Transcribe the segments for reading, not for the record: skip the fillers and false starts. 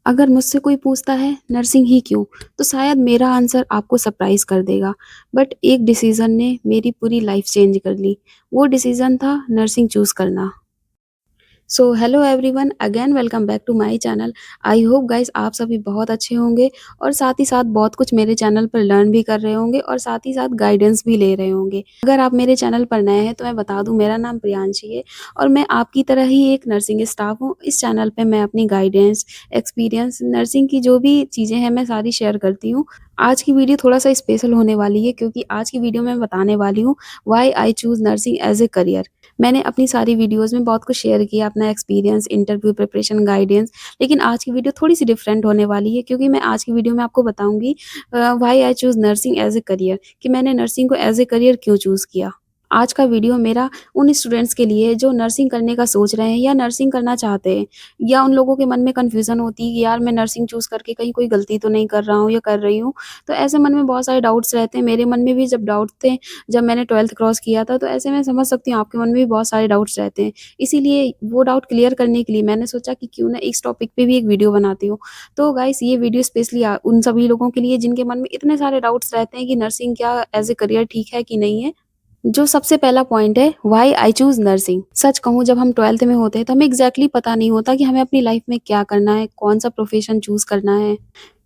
अगर मुझसे कोई पूछता है नर्सिंग ही क्यों? तो शायद मेरा आंसर आपको सरप्राइज़ कर देगा। बट एक डिसीज़न ने मेरी पूरी लाइफ़ चेंज कर ली। वो डिसीज़न था नर्सिंग चूज़ करना। So hello everyone again welcome back to my channel. I hope guys आप सभी बहुत अच्छे होंगे और साथ ही साथ बहुत कुछ मेरे चैनल पर लर्न भी कर रहे होंगे और साथ ही साथ गाइडेंस भी ले रहे होंगे। अगर आप मेरे चैनल पर नए हैं तो मैं बता दूं मेरा नाम प्रियांशी है और मैं आपकी तरह ही एक नर्सिंग स्टाफ हूं। इस चैनल पे मैं अपनी गाइडेंस, एक्सपीरियंस, नर्सिंग की जो भी चीज़ें हैं मैं सारी शेयर करती हूँ। आज की वीडियो थोड़ा सा स्पेशल होने वाली है क्योंकि आज की वीडियो में मैं बताने वाली हूँ why I choose nursing as a career. मैंने अपनी सारी वीडियोज़ में बहुत कुछ शेयर किया, अपना एक्सपीरियंस, इंटरव्यू प्रिपरेशन, गाइडेंस। लेकिन आज की वीडियो थोड़ी-सी डिफरेंट होने वाली है क्योंकि मैं आज की वीडियो में आपको बताऊँगी why I choose nursing as a career कि मैंने नर्सिंग को एज़ अ करियर क्यों चूज़ किया। आज का वीडियो मेरा उन स्टूडेंट्स के लिए है जो नर्सिंग करने का सोच रहे हैं या नर्सिंग करना चाहते हैं या उन लोगों के मन में कन्फ्यूज़न होती है कि यार मैं नर्सिंग चूज़ करके कहीं कोई गलती तो नहीं कर रहा हूँ या कर रही हूँ। तो ऐसे मन में बहुत सारे डाउट्स रहते हैं, मेरे मन में भी जब डाउट थे जब मैंने 12th क्रॉस किया था, तो ऐसे मैं समझ सकती हूँ आपके मन में भी बहुत सारे डाउट्स रहते हैं। इसीलिए वो डाउट क्लियर करने के लिए मैंने सोचा कि क्यों ना इस टॉपिक पे भी एक वीडियो बनाती हूँ। तो गाइस ये वीडियो स्पेशली उन सभी लोगों के लिए जिनके मन में इतने सारे डाउट्स रहते हैं कि नर्सिंग क्या एज़ अ करियर ठीक है कि नहीं है। जो सबसे पहला पॉइंट है व्हाई आई चूज़ नर्सिंग। सच कहूँ जब हम 12th में होते हैं तो हमें एग्ज़ैक्टली पता नहीं होता कि हमें अपनी लाइफ़ में क्या करना है, कौन-सा प्रोफ़ेशन चूज़ करना है।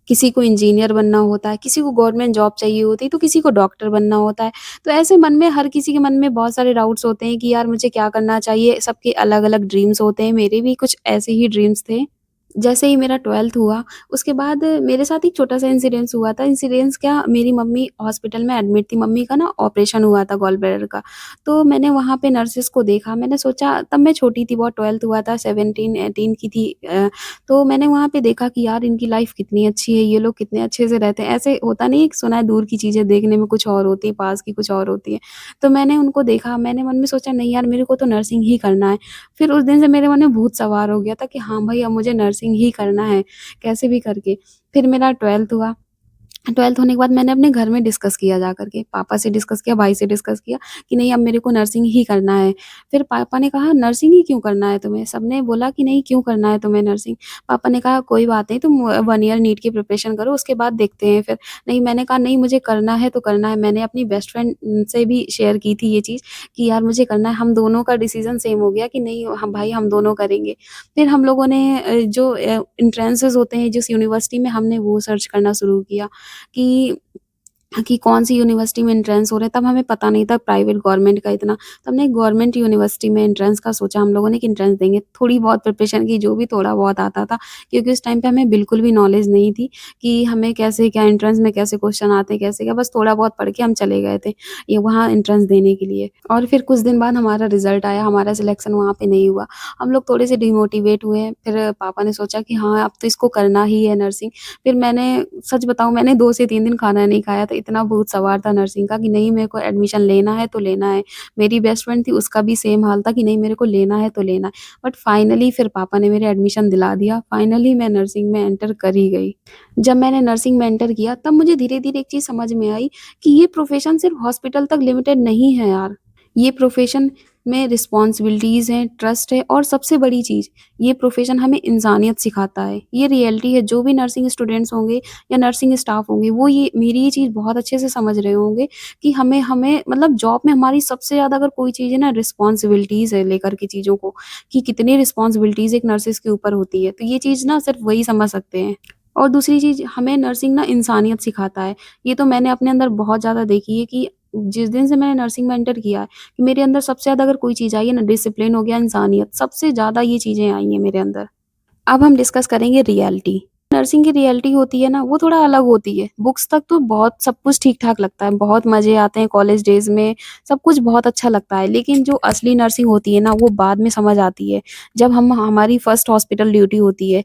किसी को इंजीनियर बनना होता है, किसी को गवर्नमेंट जॉब चाहिए होती है, तो किसी को डॉक्टर बनना होता है। तो ऐसे मन में हर किसी के मन में बहुत सारे डाउट्स होते हैं कि यार मुझे क्या करना चाहिए? सबके अलग-अलग ड्रीम्स होते हैं, मेरे भी कुछ ऐसे ही ड्रीम्स थे। जैसे ही मेरा 12th हुआ, उसके बाद मेरे साथ एक छोटा-सा इंसिडेंस हुआ था। इंसिडेंस क्या, मेरी मम्मी हॉस्पिटल में एडमिट थी, मम्मी का ना ऑपरेशन हुआ था गॉल ब्लैडर का। तो मैंने वहाँ पे नर्सेस को देखा, मैंने सोचा तब मैं छोटी थी बहुत 12th हुआ था 17-18 की थी तो मैंने वहाँ पे देखा कि यार इनकी लाइफ़ कितनी अच्छी है, ये लोग कितने अच्छे से रहते हैं। ऐसे होता नहीं है कि सुना है दूर की चीज़ें देखने में कुछ और होती है, पास की कुछ और होती है। तो मैंने उनको देखा, मैंने मन में सोचा नहीं यार मेरे को तो नर्सिंग ही करना है। फिर उस दिन से मेरे मन में भूत सवार हो गया था कि हाँ भाई अब मुझे नर्सिंग ही करना है, कैसे भी करके। फिर मेरा 12th हुआ, 12th होने के बाद मैंने अपने घर में डिस्कस किया जाकर के, पापा से डिस्कस किया, भाई से डिस्कस किया कि नहीं अब मेरे को नर्सिंग ही करना है। फिर पापा ने कहा नर्सिंग ही क्यों करना है तुम्हें? सबने बोला कि नहीं क्यों करना है तुम्हें नर्सिंग? पापा ने कहा कोई बात नहीं तुम 1 ईयर नीट की प्रिपरेशन करो उसके बाद देखते हैं फिर। नहीं मैंने कहा नहीं मुझे करना है तो करना है। मैंने अपनी बेस्ट फ्रेंड से भी शेयर की थी ये चीज़ कि यार मुझे करना है। हम दोनों का डिसीज़न सेम हो गया कि नहीं हम भाई हम दोनों करेंगे। फिर हम लोगों ने जो एंट्रेंसेस होते हैं जिस यूनिवर्सिटी में हमने वो सर्च करना शुरू किया। कि कौन-सी यूनिवर्सिटी में एंट्रेंस हो रहा है, तब हमें पता नहीं था प्राइवेट गवर्नमेंट का इतना। तो हमने गवर्नमेंट यूनिवर्सिटी में एंट्रेंस का सोचा हम लोगों ने कि एंट्रेंस देंगे। थोड़ी बहुत प्रिपरेशन की, जो भी थोड़ा बहुत आता था, क्योंकि उस टाइम पे हमें बिल्कुल भी नॉलेज नहीं थी कि हमें कैसे क्या एंट्रेंस में कैसे क्वेश्चन आते हैं, कैसे क्या, बस थोड़ा बहुत पढ़ के हम चले गए थे, ये वहाँ एंट्रेंस देने के लिए। और फिर कुछ दिन बाद हमारा रिज़ल्ट आया, हमारा सिलेक्शन वहाँ पे नहीं हुआ। हम लोग थोड़े से डिमोटिवेट हुए, फिर पापा ने सोचा कि हाँ, अब तो इसको करना ही है नर्सिंग। फिर मैंने सच बताऊँ मैंने 2 से 3 दिन खाना नहीं खाया था, इतना भूत सवार था नर्सिंग का कि नहीं मेरे को एडमिशन लेना है तो लेना है। मेरी बेस्ट फ्रेंड थी उसका भी सेम हाल था कि नहीं मेरे को लेना है तो लेना है। बट फाइनली फिर पापा ने मेरे एडमिशन दिला दिया, फाइनली मैं नर्सिंग में एंटर कर ही गई। जब मैंने नर्सिंग में एंटर किया तब मुझे धीरे-धीरे एक चीज़ समझ में आई कि ये प्रोफ़ेशन सिर्फ़ हॉस्पिटल तक लिमिटेड नहीं है यार। ये प्रोफ़ेशन में रिस्पॉन्सिबिलिटीज़ हैं, ट्रस्ट है और सबसे बड़ी चीज़, ये प्रोफ़ेशन हमें इंसानियत सिखाता है। ये रियलिटी है, जो भी नर्सिंग स्टूडेंट्स होंगे या नर्सिंग स्टाफ होंगे, वो ये मेरी ये चीज़ बहुत अच्छे से समझ रहे होंगे कि हमें हमें मतलब जॉब में हमारी सबसे ज़्यादा अगर कोई चीज़ है ना रिस्पॉन्सिबिलिटीज़ है लेकर के चीज़ों को, कि कितनी रिस्पॉन्सिबिलिटीज़ एक नर्सिस के ऊपर होती है। तो ये चीज़ ना सिर्फ़ वही समझ सकते हैं। और दूसरी चीज़ हमें नर्सिंग ना इंसानियत सिखाता है। ये तो मैंने अपने अंदर बहुत ज़्यादा देखी है कि जिस दिन से मैंने नर्सिंग में एंटर किया है, कि मेरे अंदर सबसे ज़्यादा अगर कोई चीज़ आई है ना डिसिप्लिन हो गया, इंसानियत, सबसे ज़्यादा ये चीज़ें आई हैं मेरे अंदर। अब हम डिस्कस करेंगे रियलिटी। नर्सिंग की रियलिटी होती है ना, वो थोड़ा अलग होती है। बुक्स तक तो बहुत सब कुछ ठीक-ठाक लगता है, बहुत मज़े आते हैं कॉलेज डेज़ में, सब कुछ बहुत अच्छा लगता है। लेकिन जो असली नर्सिंग होती है ना, वो बाद में समझ आती है, जब हम हमारी फर्स्ट हॉस्पिटल ड्यूटी होती है।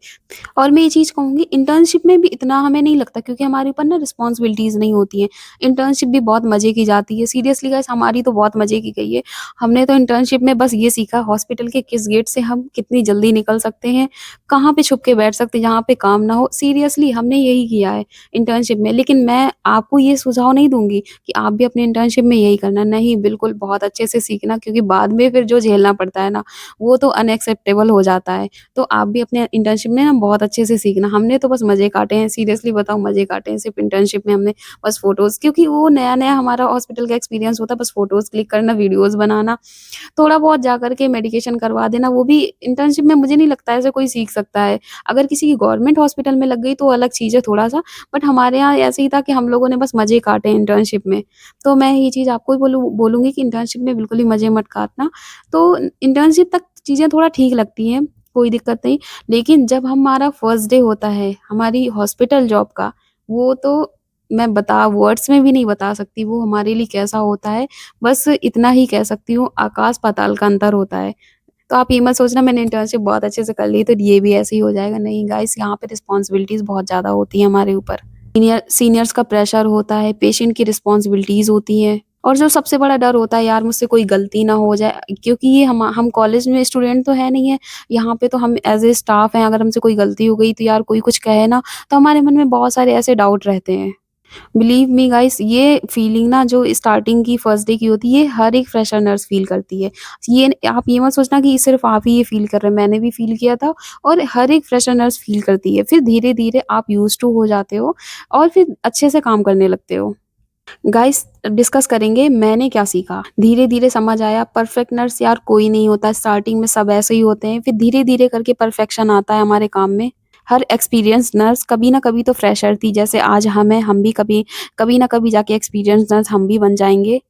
और मैं ये चीज़ कहूँगी इंटर्नशिप में भी इतना हमें नहीं लगता क्योंकि हमारे ऊपर ना रिस्पॉन्सिबिलिटीज़ नहीं होती हैं। इंटर्नशिप भी बहुत मज़े की जाती है। सीरियसली गाइस हमारी तो बहुत मज़े की गई है। हमने तो इंटर्नशिप में बस ये सीखा हॉस्पिटल के किस गेट से हम कितनी जल्दी निकल सकते हैं, कहाँ पे छुप के बैठ सकते हैं जहाँ पे काम ना हो, सीरियसली हमने यही किया है इंटर्नशिप में। लेकिन मैं आपको ये सुझाव नहीं दूँगी कि आप भी अपनी इंटर्नशिप में यही करना, नहीं बिल्कुल बहुत अच्छे से सीखना, क्योंकि बाद में फिर जो झेलना पड़ता है ना, वो तो अनएक्सेप्टेबल हो जाता है। तो आप भी अपने इंटर्नशिप में ना बहुत अच्छे से सीखना। हमने तो बस मज़े काटे हैं, सीरियसली बताऊँ मज़े काटे हैं सिर्फ़ इंटर्नशिप में हमने, बस फ़ोटोज़, क्योंकि वो नया-नया हमारा हॉस्पिटल का एक्सपीरियंस होता है, बस फ़ोटोज़ क्लिक करना, वीडियोज़ बनाना, थोड़ा बहुत जाकर के मेडिकेशन करवा देना, वो भी इंटर्नशिप में मुझे नहीं लगता है ऐसे कोई सीख सकता है। अगर किसी की गवर्नमेंट हॉस्पिटल में लग गई तो अलग चीज़ है थोड़ा-सा, बट हमारे यहाँ ऐसे ही था कि हम लोगों ने बस मज़े काटे इंटर्नशिप में। तो मैं ये चीज़ आपको भी बोलूँगी कि इंटर्नशिप में बिल्कुल ही मज़े मत काटना। तो इंटर्नशिप तक चीज़ें थोड़ा ठीक लगती हैं, कोई दिक्कत नहीं, लेकिन जब हमारा फर्स्ट डे होता है, हमारी हॉस्पिटल जॉब का, वो तो मैं बता वर्ड्स में भी नहीं बता सकती वो हमारे लिए कैसा होता है। बस इतना ही कह सकती हूँ, आकाश-पाताल का अंतर होता है। तो आप ये मत सोचना मैंने इंटर्नशिप बहुत अच्छे से कर ली तो ये भी ऐसे ही हो जाएगा, नहीं गाइस, यहाँ पे रिस्पॉन्सिबिलिटीज़ बहुत ज़्यादा होती हैं हमारे ऊपर। सीनियर्स का प्रेशर होता है, पेशेंट की रिस्पॉन्सिबिलिटीज़ होती हैं, और जो सबसे बड़ा डर होता है यार मुझसे कोई गलती ना हो जाए, क्योंकि ये हम कॉलेज में स्टूडेंट तो है नहीं है, यहाँ पे तो हम एज़ ए स्टाफ हैं, अगर हमसे कोई गलती हो गई तो यार कोई कुछ कहे ना, तो हमारे मन में बहुत सारे ऐसे डाउट रहते हैं। बिलीव मी गाइस, ये फीलिंग ना जो स्टार्टिंग की फर्स्ट डे की होती है, ये हर एक फ्रेशर नर्स फील करती है। ये आप ये मत सोचना कि सिर्फ़ आप ही ये फील कर रहे हैं, मैंने भी फील किया था और हर एक फ्रेशर नर्स फील करती है। फिर धीरे-धीरे आप यूज़्ड टू हो जाते हो और फिर अच्छे से काम करने लगते हो। गाइस, डिस्कस करेंगे मैंने क्या सीखा। धीरे-धीरे समझ आया परफेक्ट नर्स यार कोई नहीं होता, स्टार्टिंग में सब ऐसे ही होते हैं, फिर धीरे-धीरे करके परफेक्शन आता है हमारे काम में। हर एक्सपीरियंस्ड नर्स कभी न कभी तो फ्रेशर थी, जैसे आज हम हैं, हम भी कभी न कभी जाके एक्सपीरियंस्ड नर्स हम भी बन जाएँगे।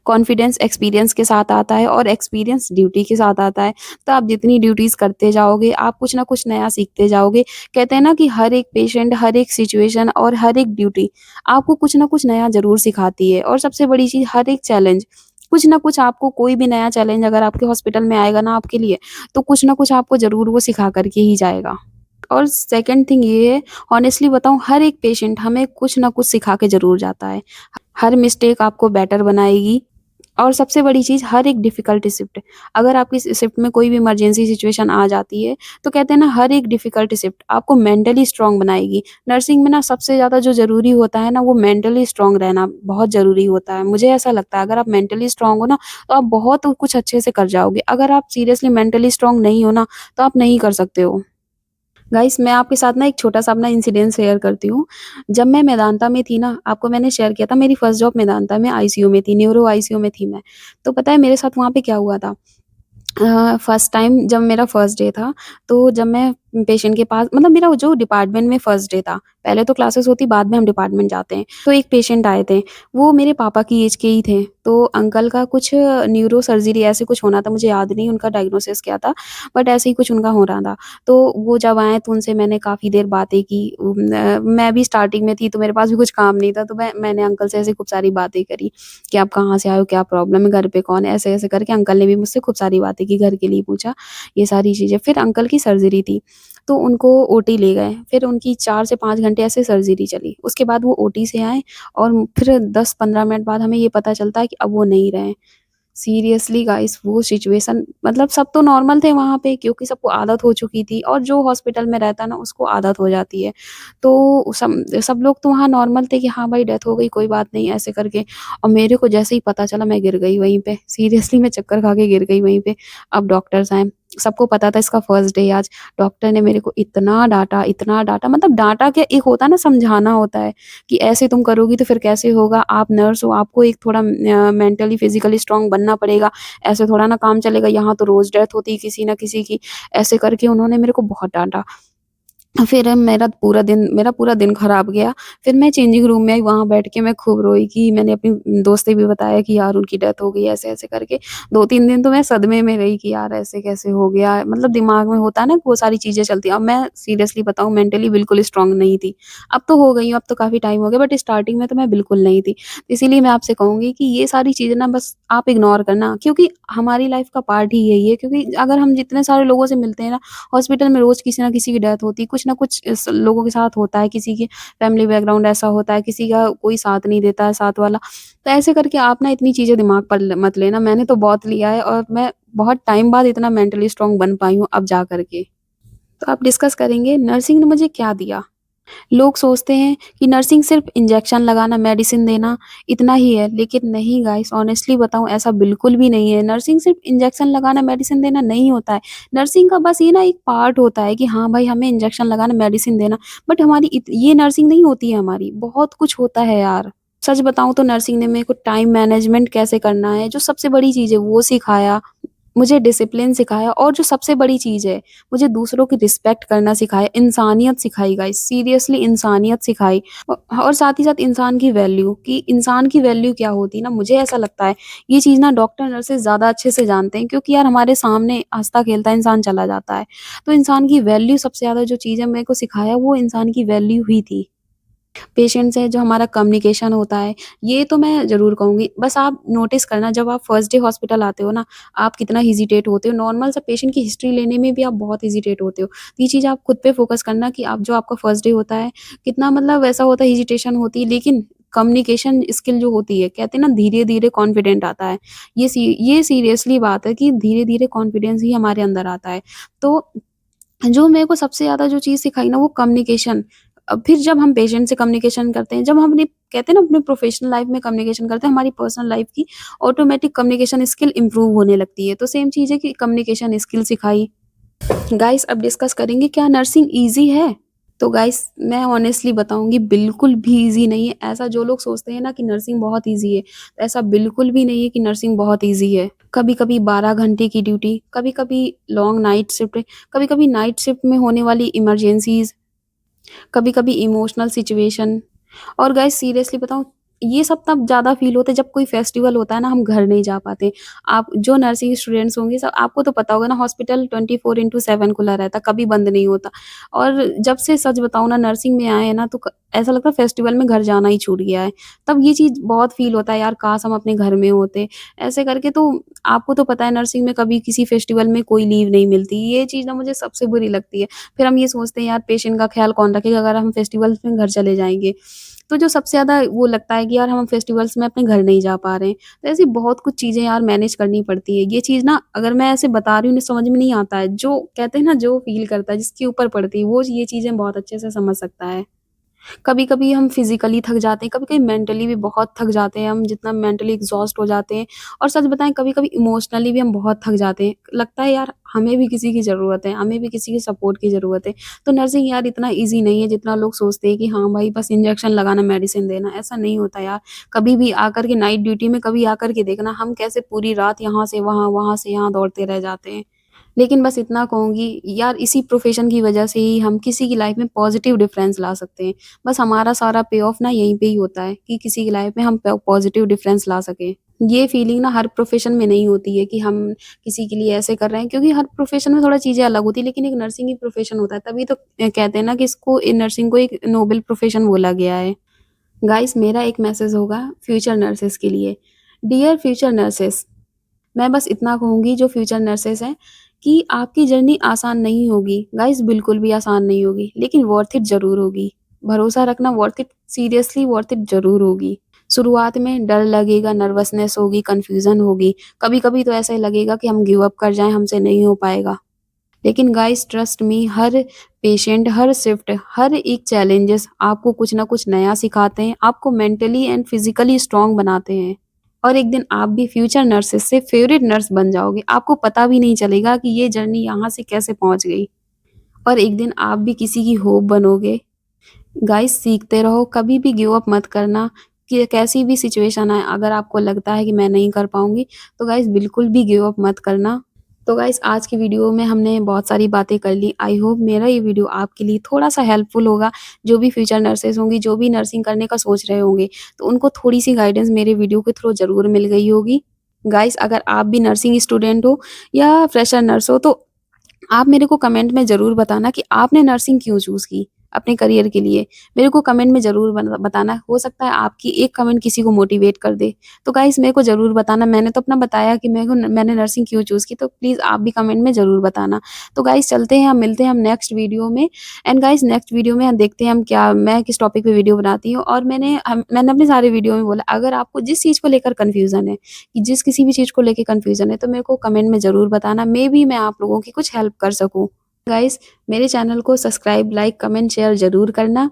कॉन्फिडेंस एक्सपीरियंस के साथ आता है और एक्सपीरियंस ड्यूटी के साथ आता है। तो आप जितनी ड्यूटीज़ करते जाओगे, आप कुछ न कुछ नया सीखते जाओगे। कहते हैं ना कि हर एक पेशेंट, हर एक सिचुएशन और हर एक ड्यूटी आपको कुछ न कुछ नया ज़रूर सिखाती है, और सबसे बड़ी चीज़ हर एक चैलेंज, कुछ न कुछ आपको, कोई भी नया चैलेंज अगर आपके हॉस्पिटल में आएगा ना आपके लिए, तो कुछ न कुछ आपको ज़रूर वो सिखा कर के ही जाएगा। और सेकंड थिंग ये है, ऑनेस्टली बताऊँ, हर एक पेशेंट हमें कुछ न कुछ सिखा के ज़रूर जाता है। हर मिस्टेक आपको बेटर बनाएगी, और सबसे बड़ी चीज़ हर एक डिफ़िकल्ट शिफ्ट, अगर आपकी शिफ्ट में कोई भी इमरजेंसी सिचुएशन आ जाती है, तो कहते हैं ना हर एक डिफ़िकल्ट शिफ्ट आपको मेंटली स्ट्रॉन्ग बनाएगी। नर्सिंग में ना सबसे ज़्यादा जो ज़रूरी होता है ना, वो मेंटली स्ट्रॉन्ग रहना बहुत ज़रूरी होता है। मुझे ऐसा लगता है अगर आप मेंटली स्ट्रॉन्ग हो ना, तो आप बहुत कुछ अच्छे से कर जाओगे। अगर आप सीरियसली मेंटली स्ट्रॉन्ग नहीं हो ना, तो आप नहीं कर सकते हो। गाइस, मैं आपके साथ ना एक छोटा-सा अपना इंसिडेंट शेयर करती हूँ। जब मैं मेदांता में थी ना, आपको मैंने शेयर किया था मेरी फर्स्ट जॉब मेदांता में आईसीयू में थी, न्यूरो आईसीयू में थी मैं। तो पता है मेरे साथ वहाँ पे क्या हुआ था? फर्स्ट टाइम जब मेरा फर्स्ट डे था, तो जब मैं पेशेंट के पास, मतलब मेरा जो डिपार्टमेंट में फर्स्ट डे था, पहले तो क्लासेस होती, बाद में हम डिपार्टमेंट जाते हैं। तो एक पेशेंट आए थे, वो मेरे पापा की एज के ही थे, तो अंकल का कुछ न्यूरो सर्जरी ऐसे कुछ होना था, मुझे याद नहीं उनका डायग्नोसिस क्या था, बट ऐसे ही कुछ उनका हो रहा था। तो वो जब आए तो उनसे मैंने काफ़ी देर बातें की। मैं भी स्टार्टिंग में थी, तो मेरे पास भी कुछ काम नहीं था, तो मैंने अंकल से ऐसे खूब सारी बातें करी कि आप कहाँ से आए हो, क्या प्रॉब्लम है, घर पे कौन है? ऐसे-ऐसे करके अंकल ने भी मुझसे खूब सारी बातें की, घर के लिए पूछा, ये सारी चीज़ें। फिर अंकल की सर्जरी थी, तो उनको ओटी ले गए, फिर उनकी 4 से 5 घंटे ऐसे सर्जरी चली। उसके बाद वो ओटी से आए और फिर 10-15 मिनट बाद हमें ये पता चलता है कि अब वो नहीं रहे। सीरियसली गाइस, वो सिचुएशन, मतलब सब तो नॉर्मल थे वहाँ पे, क्योंकि सबको आदत हो चुकी थी, और जो हॉस्पिटल में रहता है ना उसको आदत हो जाती है। तो सब लोग तो वहाँ नॉर्मल थे कि हाँ भाई डेथ हो गई, कोई बात नहीं, ऐसे करके। और मेरे को जैसे ही पता चला मैं गिर गई वहीं पे। सीरियसली मैं चक्कर खा के गिर गई वहीं पे। अब डॉक्टर्स आए, सबको पता था इसका फर्स्ट डे आज। डॉक्टर ने मेरे को इतना डाँटा, मतलब डाँटा क्या, एक होता है ना समझाना होता है कि ऐसे तुम करोगी तो फिर कैसे होगा, आप नर्स हो, आपको एक थोड़ा मेंटली फिजिकली स्ट्रांग बनना पड़ेगा, ऐसे थोड़ा ना काम चलेगा, यहाँ तो रोज़ डेथ होती है किसी न किसी की। ऐसे करके उन्होंने मेरे को बहुत डाँटा। फिर मेरा पूरा दिन खराब गया। फिर मैं चेंजिंग रूम में आई, वहाँ बैठ के मैं खूब रोई कि मैंने अपनी दोस्त से भी बताया कि यार उनकी डेथ हो गई ऐसे-ऐसे करके। 2-3 दिन तो मैं सदमे में रही कि यार ऐसे कैसे हो गया? मतलब दिमाग में होता है ना वो सारी चीज़ें चलती हैं। अब मैं सीरियसली बताऊँ, मेंटली बिल्कुल स्ट्रॉन्ग नहीं थी। अब तो हो गई हूँ, अब तो काफ़ी टाइम हो गया, बट स्टार्टिंग में तो मैं बिल्कुल नहीं थी। इसीलिए मैं आपसे कहूँगी कि ये सारी चीज़ें ना बस आप इग्नोर करना, क्योंकि हमारी लाइफ़ का पार्ट ही यही है, क्योंकि अगर हम जितने सारे लोगों से मिलते हैं ना, हॉस्पिटल में रोज़ किसी न किसी की डेथ होती है, कुछ न कुछ इस लोगों के साथ होता है, किसी की फैमिली बैकग्राउंड ऐसा होता है, किसी का कोई साथ नहीं देता है साथ वाला। तो ऐसे करके आप ना इतनी चीज़ें दिमाग पर मत लेना, मैंने तो बहुत लिया है, और मैं बहुत टाइम बाद इतना मेंटली स्ट्रॉन्ग बन पाई हूँ अब जा कर के। तो आप डिस्कस करेंगे नर्सिंग ने मुझे क्या दिया? लोग सोचते हैं कि नर्सिंग सिर्फ इंजेक्शन लगाना, मेडिसिन देना इतना ही है, लेकिन नहीं गाइस, ऑनेस्टली बताऊँ ऐसा बिल्कुल भी नहीं है। नर्सिंग सिर्फ इंजेक्शन लगाना, मेडिसिन देना नहीं होता है। नर्सिंग का बस ये ना एक पार्ट होता है कि हाँ भाई हमें इंजेक्शन लगाना, मेडिसिन देना, बट हमारी ये नर्सिंग नहीं होती है हमारी, बहुत कुछ होता है यार। सच बताऊँ तो नर्सिंग ने मेरे को टाइम मैनेजमेंट कैसे करना है, जो सबसे बड़ी चीज़ है वो सिखाया। मुझे डिसिप्लिन सिखाया और जो सबसे बड़ी चीज़ है, मुझे दूसरों की रिस्पेक्ट करना सिखाया, इंसानियत सिखाई गाइस, सीरियसली इंसानियत सिखाई। और साथ ही साथ इंसान की वैल्यू, कि इंसान की वैल्यू क्या होती है ना, मुझे ऐसा लगता है ये चीज़ ना डॉक्टर नर्सेज़ ज़्यादा अच्छे से जानते हैं, क्योंकि यार हमारे सामने हँसता-खेलता इंसान चला जाता है। तो इंसान की वैल्यू सबसे ज़्यादा जो चीज़ है मेरे को सिखाया, वो इंसान की वैल्यू ही थी। पेशेंट से जो हमारा कम्युनिकेशन होता है, ये तो मैं ज़रूर कहूँगी। बस आप नोटिस करना, जब आप फर्स्ट डे हॉस्पिटल आते हो ना, आप कितना हेजिटेट होते हो। नॉर्मल सा पेशेंट की हिस्ट्री लेने में भी आप बहुत हेजिटेट होते हो। तो ये चीज़ आप खुद पे फ़ोकस करना कि आप जो आपका फर्स्ट डे होता है, कितना मतलब वैसा होता है, हेजिटेशन होती है, लेकिन कम्युनिकेशन स्किल जो होती है, कहते हैं ना धीरे-धीरे कॉन्फिडेंट आता है। ये सीरियसली बात है कि धीरे-धीरे कॉन्फिडेंस ही हमारे अंदर आता है। तो जो मेरे को सबसे ज़्यादा जो चीज़ सिखाई ना, वो कम्युनिकेशन। फिर जब हम पेशेंट से कम्युनिकेशन करते हैं, जब हम अपनी, कहते हैं ना, अपने प्रोफ़ेशनल लाइफ़ में कम्युनिकेशन करते हैं, हमारी पर्सनल लाइफ़ की ऑटोमैटिक कम्युनिकेशन स्किल इम्प्रूव होने लगती है। तो सेम चीज़ है कि कम्युनिकेशन स्किल सिखाई। गाइस अब डिस्कस करेंगे, क्या नर्सिंग ईज़ी है? तो गाइस मैं ऑनेस्टली बताऊँगी, बिल्कुल भी ईज़ी नहीं है। ऐसा जो लोग सोचते हैं ना कि नर्सिंग बहुत ईज़ी है, तो ऐसा बिल्कुल भी नहीं है कि नर्सिंग बहुत ईज़ी है। कभी-कभी 12 घंटे की ड्यूटी, कभी-कभी लॉन्ग नाइट शिफ्ट, कभी-कभी नाइट शिफ्ट में होने वाली इमरजेंसीज़, कभी-कभी इमोशनल सिचुएशन। और गाइस सीरियसली बताऊँ, ये सब तब ज़्यादा फ़ील होता है जब कोई फेस्टिवल होता है ना, हम घर नहीं जा पाते। आप जो नर्सिंग स्टूडेंट्स होंगे, सब आपको तो पता होगा ना, हॉस्पिटल 24/7 खुला रहता, कभी बंद नहीं होता। और जब से सच बताऊँ ना नर्सिंग में आए हैं ना, तो ऐसा लगता है फेस्टिवल में घर जाना ही छूट गया है। तब ये चीज़ बहुत फ़ील होता है, यार काश हम अपने घर में होते। ऐसे करके तो आपको तो पता है नर्सिंग में कभी किसी फेस्टिवल में कोई लीव नहीं मिलती। ये चीज़ ना मुझे सबसे बुरी लगती है। फिर हम ये सोचते हैं, यार पेशेंट का ख़्याल कौन रखेगा अगर हम फेस्टिवल्स में घर चले जाएँगे। तो जो सबसे ज़्यादा वो लगता है कि यार हम फेस्टिवल्स में अपने घर नहीं जा पा रहे हैं। तो ऐसी बहुत कुछ चीज़ें यार मैनेज करनी पड़ती है। ये चीज़ ना अगर मैं ऐसे बता रही हूँ ना, समझ में नहीं आता है। जो कहते हैं ना, जो फ़ील करता है, जिसके ऊपर पड़ती है, वो ये चीज़ें बहुत अच्छे से समझ सकता है। कभी-कभी हम फिज़िकली थक जाते हैं, कभी-कभी मेंटली भी बहुत थक जाते हैं हम, जितना मेंटली एग्ज़ॉस्ट हो जाते हैं। और सच बताएँ, कभी-कभी इमोशनली भी हम बहुत थक जाते हैं। लगता है यार हमें भी किसी की ज़रूरत है, हमें भी किसी के सपोर्ट की ज़रूरत है। तो नर्सिंग यार इतना ईज़ी नहीं है जितना लोग सोचते हैं कि हाँ भाई बस इंजेक्शन लगाना, मेडिसिन देना, ऐसा नहीं होता यार। कभी भी आकर के नाइट ड्यूटी में कभी आकर के देखना, हम कैसे पूरी रात यहाँ से वहाँ, वहाँ से यहाँ दौड़ते रह जाते हैं। लेकिन बस इतना कहूँगी, यार इसी प्रोफ़ेशन की वज़ह से ही हम किसी की लाइफ़ में पॉज़िटिव डिफ़रेंस ला सकते हैं। बस हमारा सारा पे ऑफ ना यहीं पे ही होता है कि किसी की लाइफ़ में हम पॉज़िटिव डिफ़रेंस ला सकें। ये फ़ीलिंग ना हर प्रोफ़ेशन में नहीं होती है कि हम किसी के लिए ऐसे कर रहे हैं, क्योंकि हर प्रोफ़ेशन में थोड़ा चीज़ें अलग होती हैं, लेकिन एक नर्सिंग ही प्रोफ़ेशन होता है, तभी तो कहते हैं ना कि इसको नर्सिंग को एक नोबेल प्रोफ़ेशन बोला गया है। गाइस मेरा एक मैसेज होगा फ्यूचर नर्सेज़ के लिए। डियर फ्यूचर नर्सेज़, मैं बस इतना कहूँगी जो फ्यूचर नर्सेज़ हैं, कि आपकी जर्नी आसान नहीं होगी। गाइज़ बिल्कुल भी आसान नहीं होगी, लेकिन वर्थ इट ज़रूर होगी। भरोसा रखना, worth it, seriously worth it ज़रूर होगी। शुरुआत में डर लगेगा, नर्वसनेस होगी, कन्फ्यूज़न होगी। कभी-कभी तो ऐसा लगेगा कि हम गिव अप कर जाएँ, हमसे नहीं हो पाएगा। लेकिन गाइज़ ट्रस्ट मी, हर पेशेंट, हर शिफ्ट, हर एक चैलेंजेस आपको कुछ ना कुछ नया सिखाते हैं, आपको मेंटली एंड फिज़िकली स्ट्रॉन्ग बनाते हैं। और एक दिन आप भी फ्यूचर नर्सेस से फेवरेट नर्स बन जाओगे। आपको पता भी नहीं चलेगा कि ये जर्नी यहाँ से कैसे पहुँच गई। और एक दिन आप भी किसी की होप बनोगे। गाइस सीखते रहो, कभी भी गिव अप मत करना, कि कैसी भी सिचुएशन आए, अगर आपको लगता है कि मैं नहीं कर पाऊँगी, तो गाइस बिल्कुल भी गिव अप मत करना। तो गाइस आज की वीडियो में हमने बहुत सारी बातें कर ली। आई होप मेरा ये वीडियो आपके लिए थोड़ा-सा हेल्पफुल होगा। जो भी फ्यूचर नर्सेस होंगी, जो भी नर्सिंग करने का सोच रहे होंगे, तो उनको थोड़ी-सी गाइडेंस मेरे वीडियो के थ्रू ज़रूर मिल गई होगी। गाइस अगर आप भी नर्सिंग स्टूडेंट हो या फ्रेशर नर्स हो, तो आप मेरे को कमेंट में ज़रूर बताना कि आपने नर्सिंग क्यों चूज़ की अपने करियर के लिए। मेरे को कमेंट में ज़रूर बताना। हो सकता है आपकी एक कमेंट किसी को मोटिवेट कर दे। तो गाइस मेरे को ज़रूर बताना। मैंने तो अपना बताया कि मैंने नर्सिंग क्यों चूज़ की, तो प्लीज़ आप भी कमेंट में ज़रूर बताना। तो गाइस चलते हैं, हम मिलते हैं हम नेक्स्ट वीडियो में। एंड गाइस नेक्स्ट वीडियो में हम देखते हैं मैं किस टॉपिक पे वीडियो बनाती हूँ। और मैंने अपने सारे वीडियो में बोला, अगर आपको जिस चीज़ को लेकर कन्फ्यूज़न है, कि जिस किसी भी चीज़ को लेके कन्फ्यूज़न है, तो मेरे को कमेंट में ज़रूर बताना। मेबी मैं आप लोगों की कुछ हेल्प कर सकूँ। गाइस मेरे चैनल को सब्सक्राइब, लाइक, कमेंट, शेयर ज़रूर करना।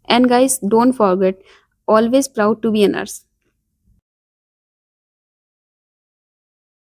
And guys don't forget, always proud to be a nurse.